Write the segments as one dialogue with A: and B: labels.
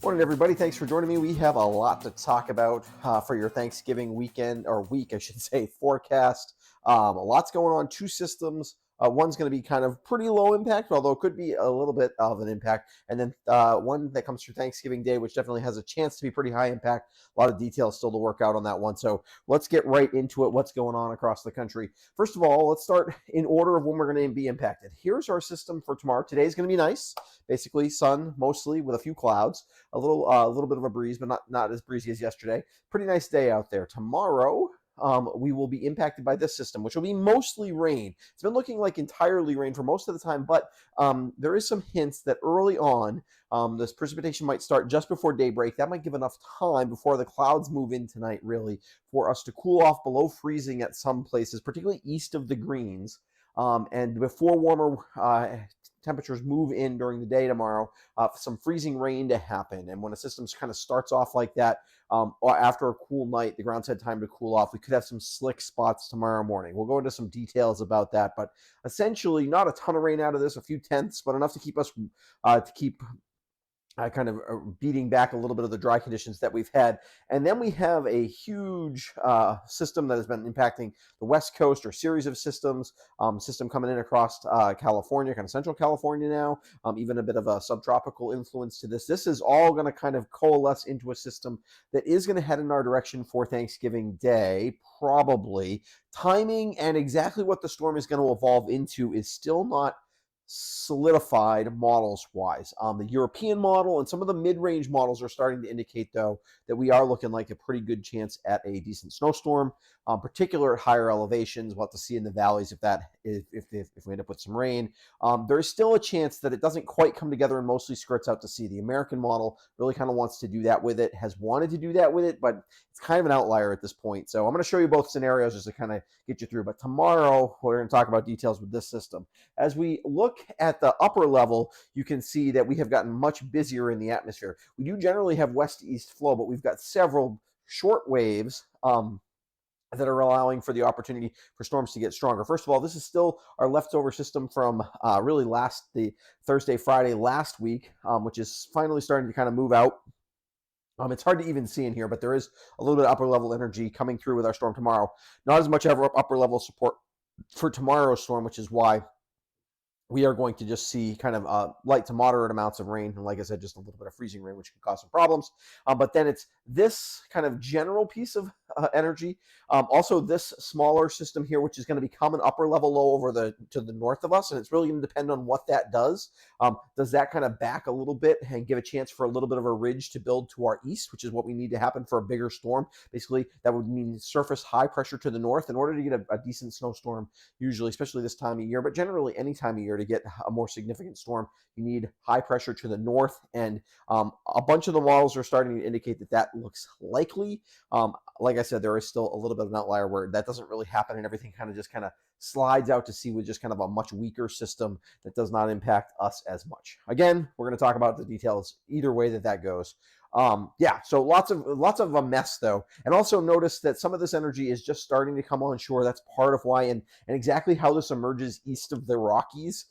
A: Morning, everybody. Thanks for joining me. We have a lot to talk about for your Thanksgiving weekend, or week, I should say, forecast. A lot's going on. Two systems. One's going to be kind of pretty low impact, although it could be a little bit of an impact. And then one that comes through Thanksgiving Day, which definitely has a chance to be pretty high impact. A lot of details still to work out on that one. So let's get right into it. What's going on across the country? First of all, let's start in order of when we're going to be impacted. Here's our system for tomorrow. Today's going to be nice. Basically, sun mostly with a few clouds. A little bit of a breeze, but not as breezy as yesterday. Pretty nice day out there. Tomorrow, we will be impacted by this system, which will be mostly rain. It's been looking like entirely rain for most of the time, but there is some hints that early on, this precipitation might start just before daybreak. That might give enough time before the clouds move in tonight, really, for us to cool off below freezing at some places, particularly east of the Greens. And before warmer temperatures move in during the day tomorrow, some freezing rain to happen. And when a system kind of starts off like that, or after a cool night, the ground's had time to cool off. We could have some slick spots tomorrow morning. We'll go into some details about that, but essentially not a ton of rain out of this, a few tenths, but enough to keep us kind of beating back a little bit of the dry conditions that we've had. And then we have a huge system that has been impacting the West Coast, or series of systems, system coming in across California, kind of central California now, even a bit of a subtropical influence to this. This is all going to kind of coalesce into a system that is going to head in our direction for Thanksgiving Day, probably. Timing and exactly what the storm is going to evolve into is still not solidified models-wise. The European model and some of the mid-range models are starting to indicate, though, that we are looking like a pretty good chance at a decent snowstorm, particular at higher elevations. We'll have to see in the valleys if we end up with some rain. There is still a chance that it doesn't quite come together and mostly skirts out to sea. The American model really kind of wants to do that with it, has wanted to do that with it, but it's kind of an outlier at this point. So I'm going to show you both scenarios just to kind of get you through. But tomorrow, we're going to talk about details with this system. As we look at the upper level, you can see that we have gotten much busier in the atmosphere. We do generally have west-east flow, but we've got several short waves that are allowing for the opportunity for storms to get stronger. First of all, this is still our leftover system from really the Thursday, Friday last week, which is finally starting to kind of move out. It's hard to even see in here, but there is a little bit of upper level energy coming through with our storm tomorrow. Not as much upper level support for tomorrow's storm, which is why we are going to just see kind of light to moderate amounts of rain. And like I said, just a little bit of freezing rain, which can cause some problems. But then it's this kind of general piece of energy. Also, this smaller system here, which is going to become an upper level low over to the north of us. And it's really going to depend on what that does. Does that kind of back a little bit and give a chance for a little bit of a ridge to build to our east, which is what we need to happen for a bigger storm? Basically, that would mean surface high pressure to the north in order to get a decent snowstorm, usually, especially this time of year, but generally any time of year to get a more significant storm, you need high pressure to the north. And a bunch of the models are starting to indicate that looks likely. Like I said, there is still a little bit of an outlier where that doesn't really happen and everything kind of slides out to sea with just kind of a much weaker system that does not impact us as much. Again, we're going to talk about the details either way that goes. So lots of a mess, though. And also notice that some of this energy is just starting to come on shore. That's part of why, and exactly how this emerges east of the Rockies,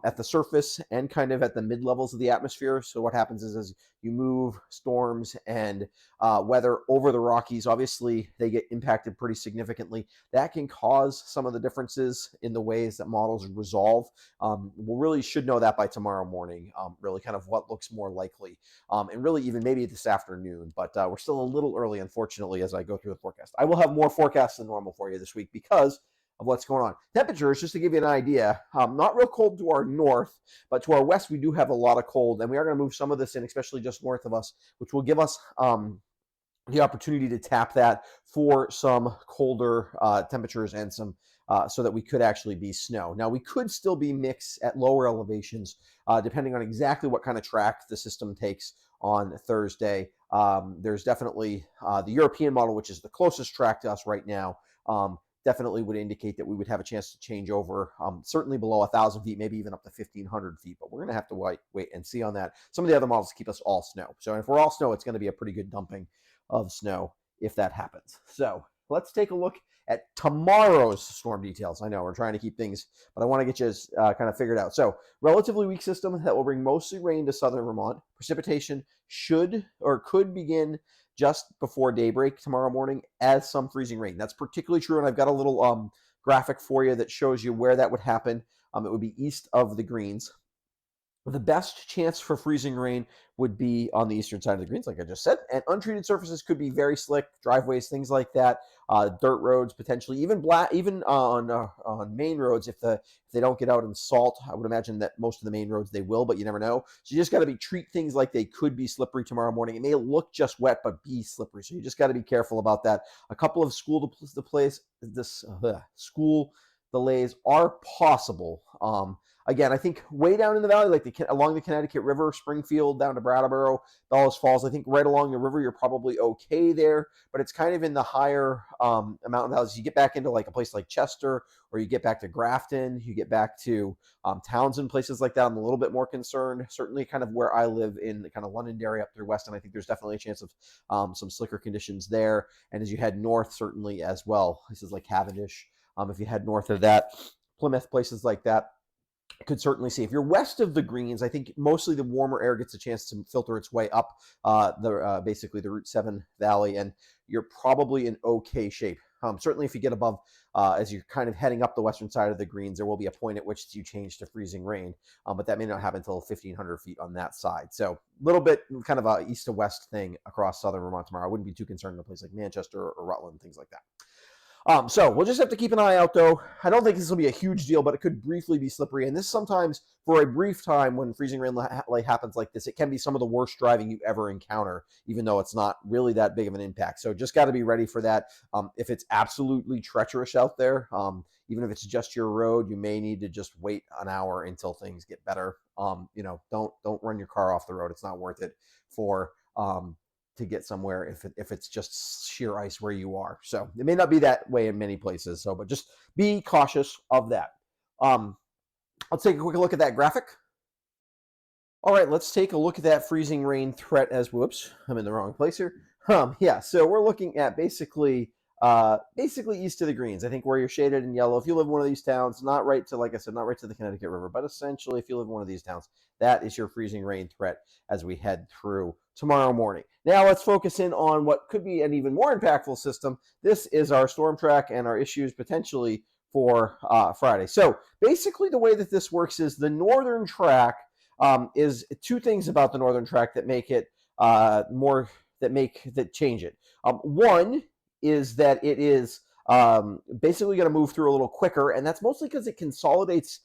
A: at the surface and kind of at the mid-levels of the atmosphere. So what happens is as you move storms and weather over the Rockies, obviously they get impacted pretty significantly. That can cause some of the differences in the ways that models resolve. We'll really should know that by tomorrow morning, really kind of what looks more likely, and really even maybe this afternoon. But we're still a little early, unfortunately, as I go through the forecast. I will have more forecasts than normal for you this week because of what's going on. Temperatures, just to give you an idea, not real cold to our north, but to our west, we do have a lot of cold, and we are going to move some of this in, especially just north of us, which will give us the opportunity to tap that for some colder temperatures and some so that we could actually be snow. Now, we could still be mixed at lower elevations, depending on exactly what kind of track the system takes on Thursday. There's definitely the European model, which is the closest track to us right now, definitely would indicate that we would have a chance to change over, certainly below 1,000 feet, maybe even up to 1,500 feet. But we're going to have to wait and see on that. Some of the other models keep us all snow. So if we're all snow, it's going to be a pretty good dumping of snow if that happens. So let's take a look at tomorrow's storm details. I know we're trying to keep things, but I want to get you kind of figured out. So, relatively weak system that will bring mostly rain to southern Vermont. Precipitation should or could begin just before daybreak tomorrow morning as some freezing rain. That's particularly true, and I've got a little graphic for you that shows you where that would happen. It would be east of the Greens. The best chance for freezing rain would be on the eastern side of the greens, like I just said. And untreated surfaces could be very slick, driveways, things like that. Dirt roads, potentially, even on main roads. If they don't get out in salt, I would imagine that most of the main roads they will, but you never know. So you just got to treat things like they could be slippery tomorrow morning. It may look just wet, but be slippery. So you just got to be careful about that. A couple of school delays are possible. Again, I think way down in the valley, like along the Connecticut River, Springfield down to Brattleboro, Bellows Falls, I think right along the river, you're probably okay there. But it's kind of in the higher mountain valleys. You get back into like a place like Chester, or you get back to Grafton, you get back to Townsend, places like that. I'm a little bit more concerned. Certainly, kind of where I live in the kind of Londonderry up through Weston, I think there's definitely a chance of some slicker conditions there. And as you head north, certainly as well, places like Cavendish. If you head north of that, Plymouth, places like that, could certainly see. If you're west of the greens, I think mostly the warmer air gets a chance to filter its way up basically the Route 7 valley, and you're probably in okay shape. Certainly if you get above, as you're kind of heading up the western side of the greens, there will be a point at which you change to freezing rain, but that may not happen until 1,500 feet on that side. So a little bit kind of a east to west thing across southern Vermont tomorrow. I wouldn't be too concerned in a place like Manchester or Rutland, things like that. So we'll just have to keep an eye out, though. I don't think this will be a huge deal, but it could briefly be slippery. And this sometimes, for a brief time, when freezing rain happens like this, it can be some of the worst driving you ever encounter, even though it's not really that big of an impact. So just got to be ready for that. If it's absolutely treacherous out there, even if it's just your road, you may need to just wait an hour until things get better. Don't run your car off the road. It's not worth it to get somewhere if it's just sheer ice where you are. So it may not be that way in many places. But just be cautious of that. Let's take a quick look at that graphic. All right, let's take a look at that freezing rain threat whoops, I'm in the wrong place here. Yeah, so we're looking at basically east of the greens. I think where you're shaded in yellow. If you live in one of these towns, not right to, like I said, not right to the Connecticut River, but essentially if you live in one of these towns, that is your freezing rain threat as we head through tomorrow morning. Now let's focus in on what could be an even more impactful system. This is our storm track and our issues potentially for Friday. So basically the way that this works is the northern track is two things about the northern track that make it that change it. One is that it is basically going to move through a little quicker, and that's mostly because it consolidates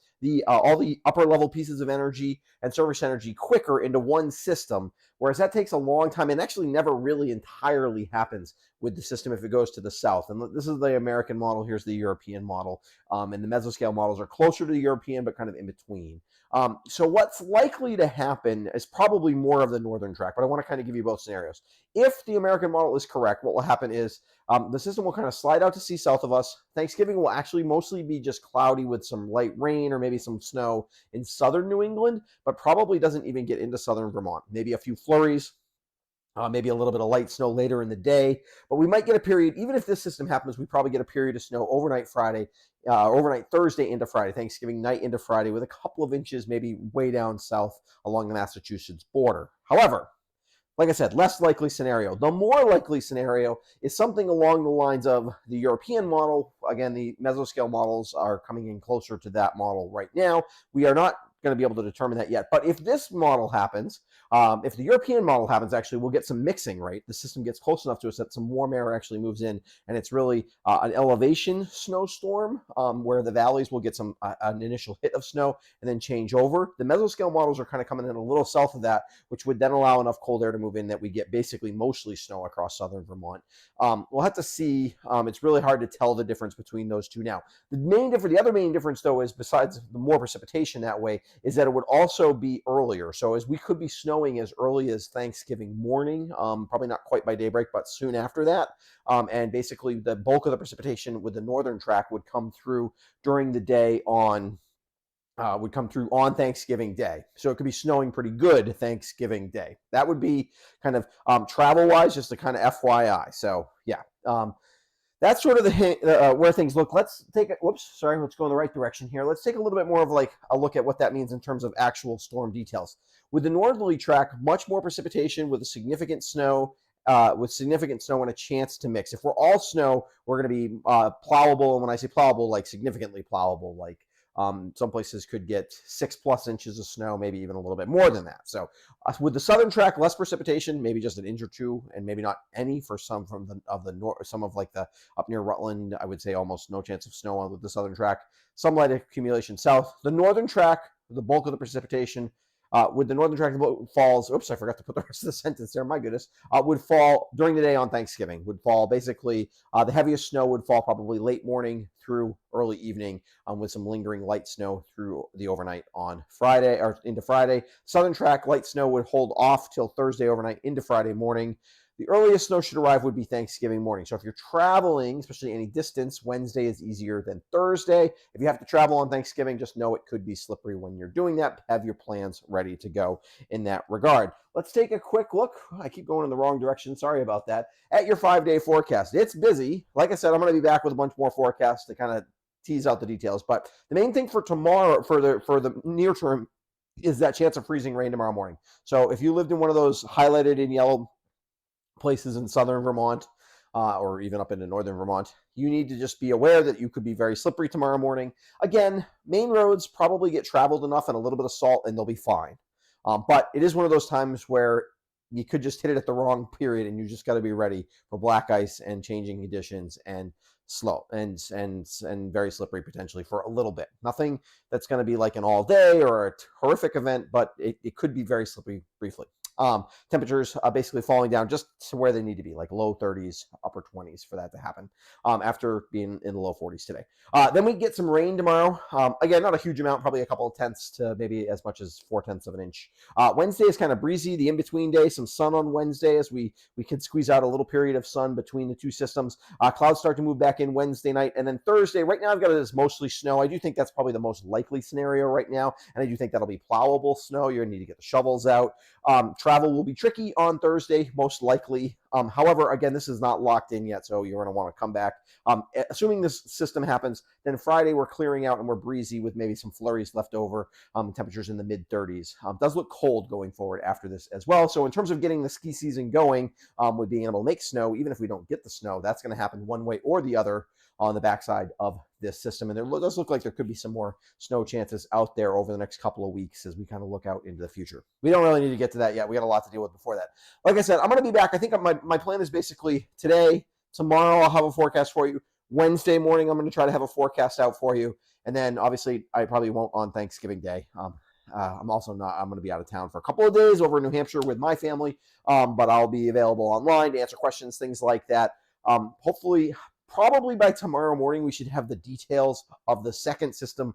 A: all the upper level pieces of energy and surface energy quicker into one system, whereas that takes a long time and actually never really entirely happens with the system if it goes to the south. And this is the American model, here's the European model, and the mesoscale models are closer to the European but kind of in between. So what's likely to happen is probably more of the northern track, but I want to kind of give you both scenarios. If the American model is correct, what will happen is the system will kind of slide out to sea south of us. Thanksgiving will actually mostly be just cloudy with some light rain or maybe some snow in southern New England, but probably doesn't even get into southern Vermont. Maybe a few flurries, maybe a little bit of light snow later in the day, but we might get a period, even if this system happens, we probably get a period of snow overnight Thursday into Friday, Thanksgiving night into Friday, with a couple of inches maybe way down south along the Massachusetts border. However, like I said, less likely scenario. The more likely scenario is something along the lines of the European model. Again, the mesoscale models are coming in closer to that model right now. We are not going to be able to determine that yet. But if this model happens, if the European model happens, actually, we'll get some mixing, right? The system gets close enough to us that some warm air actually moves in, and it's really an elevation snowstorm where the valleys will get an initial hit of snow and then change over. The mesoscale models are kind of coming in a little south of that, which would then allow enough cold air to move in that we get basically mostly snow across southern Vermont. We'll have to see. It's really hard to tell the difference between those two now. The other main difference, though, is besides the more precipitation that way, is that it would also be earlier. So as we could be snowing as early as Thanksgiving morning, probably not quite by daybreak, but soon after that. And basically the bulk of the precipitation with the northern track would come through during the day on Thanksgiving Day. So it could be snowing pretty good Thanksgiving Day. That would be kind of travel-wise, just a kind of FYI. So yeah. that's sort of where things look. Let's take it. Whoops, sorry. Let's go in the right direction here. Let's take a little bit more of like a look at what that means in terms of actual storm details. With the northerly track, much more precipitation with significant snow. With significant snow and a chance to mix. If we're all snow, we're going to be plowable. And when I say plowable, like significantly plowable, like some places could get 6+ inches of snow, maybe even a little bit more than that. So with the southern track, less precipitation, maybe just an inch or two, and maybe not any for some from the north, some of like the up near Rutland. I would say almost no chance of snow on with the southern track. Some light accumulation south. The northern track, the bulk of the precipitation. With the northern track falls, oops, I forgot to put the rest of the sentence there, my goodness, would fall during the day on Thanksgiving, would fall basically, the heaviest snow would fall probably late morning through early evening, with some lingering light snow through the overnight on Friday or into Friday. Southern track, light snow would hold off till Thursday overnight into Friday morning. The earliest snow should arrive would be Thanksgiving morning. So if you're traveling, especially any distance, Wednesday is easier than Thursday. If you have to travel on Thanksgiving, just know it could be slippery when you're doing that. Have your plans ready to go in that regard. Let's take a quick look. I keep going in the wrong direction. Sorry about that. At your 5-day forecast. It's busy. Like I said, I'm going to be back with a bunch more forecasts to kind of tease out the details. But the main thing for tomorrow, for the near term, is that chance of freezing rain tomorrow morning. So if you lived in one of those highlighted in yellow places in southern Vermont, or even up into northern Vermont, you need to just be aware that you could be very slippery tomorrow morning. Again, main roads probably get traveled enough and a little bit of salt and they'll be fine. But it is one of those times where you could just hit it at the wrong period and you just got to be ready for black ice and changing conditions and slow and very slippery potentially for a little bit. Nothing that's going to be like an all day or a horrific event, but it could be very slippery briefly. Temperatures basically falling down just to where they need to be, like low 30s, upper 20s for that to happen after being in the low 40s today. Then we get some rain tomorrow. Again, not a huge amount, probably a couple of tenths to maybe as much as 4/10 of an inch. Wednesday is kind of breezy. The in-between day, some sun on Wednesday as we could squeeze out a little period of sun between the two systems. Clouds start to move back in Wednesday night. And then Thursday, right now I've got it as mostly snow. I do think that's probably the most likely scenario right now. And I do think that'll be plowable snow. You're going to need to get the shovels out. Travel will be tricky on Thursday, most likely. However, again, this is not locked in yet, so you're going to want to come back. Assuming this system happens, then Friday we're clearing out and we're breezy with maybe some flurries left over. Temperatures in the mid-30s. Does look cold going forward after this as well. So in terms of getting the ski season going, with being able to make snow, even if we don't get the snow, that's going to happen one way or the other on the backside of this system. And there does look like there could be some more snow chances out there over the next couple of weeks as we kind of look out into the future. We don't really need to get to that yet. We got a lot to deal with before that. Like I said, I'm going to be back. I think my plan is basically today, tomorrow I'll have a forecast for you. Wednesday morning, I'm going to try to have a forecast out for you. And then obviously I probably won't on Thanksgiving Day. I'm also not, I'm going to be out of town for a couple of days over in New Hampshire with my family. But I'll be available online to answer questions, things like that. Hopefully, probably by tomorrow morning, we should have the details of the second system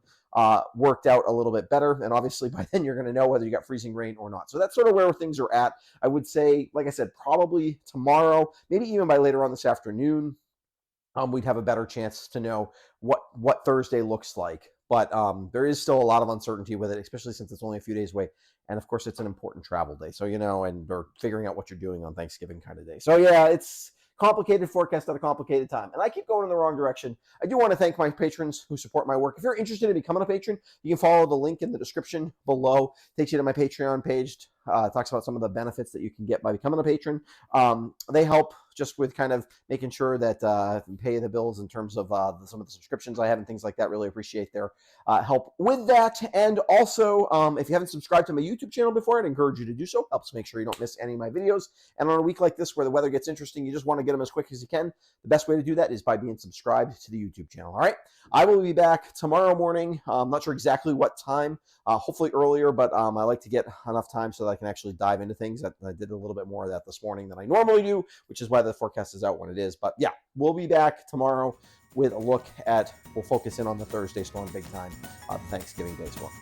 A: worked out a little bit better. And obviously by then you're going to know whether you got freezing rain or not. So that's sort of where things are at. I would say, like I said, probably tomorrow, maybe even by later on this afternoon, we'd have a better chance to know what Thursday looks like. But there is still a lot of uncertainty with it, especially since it's only a few days away. And of course, it's an important travel day. So, and or figuring out what you're doing on Thanksgiving kind of day. So yeah, it's complicated forecast at a complicated time. And I keep going in the wrong direction. I do want to thank my patrons who support my work. If you're interested in becoming a patron, you can follow the link in the description below. It takes you to my Patreon page. Talks about some of the benefits that you can get by becoming a patron. They help just with kind of making sure that pay the bills in terms of some of the subscriptions I have and things like that. Really appreciate their help with that. And also, if you haven't subscribed to my YouTube channel before, I'd encourage you to do so. Helps make sure you don't miss any of my videos. And on a week like this where the weather gets interesting, you just want to get them as quick as you can. The best way to do that is by being subscribed to the YouTube channel. All right. I will be back tomorrow morning. I'm not sure exactly what time, hopefully earlier, but I like to get enough time so that I can actually dive into things. I did a little bit more of that this morning than I normally do, which is why the forecast is out when it is. But yeah, we'll be back tomorrow with a look at, we'll focus in on the Thursday storm big time, the Thanksgiving Day storm.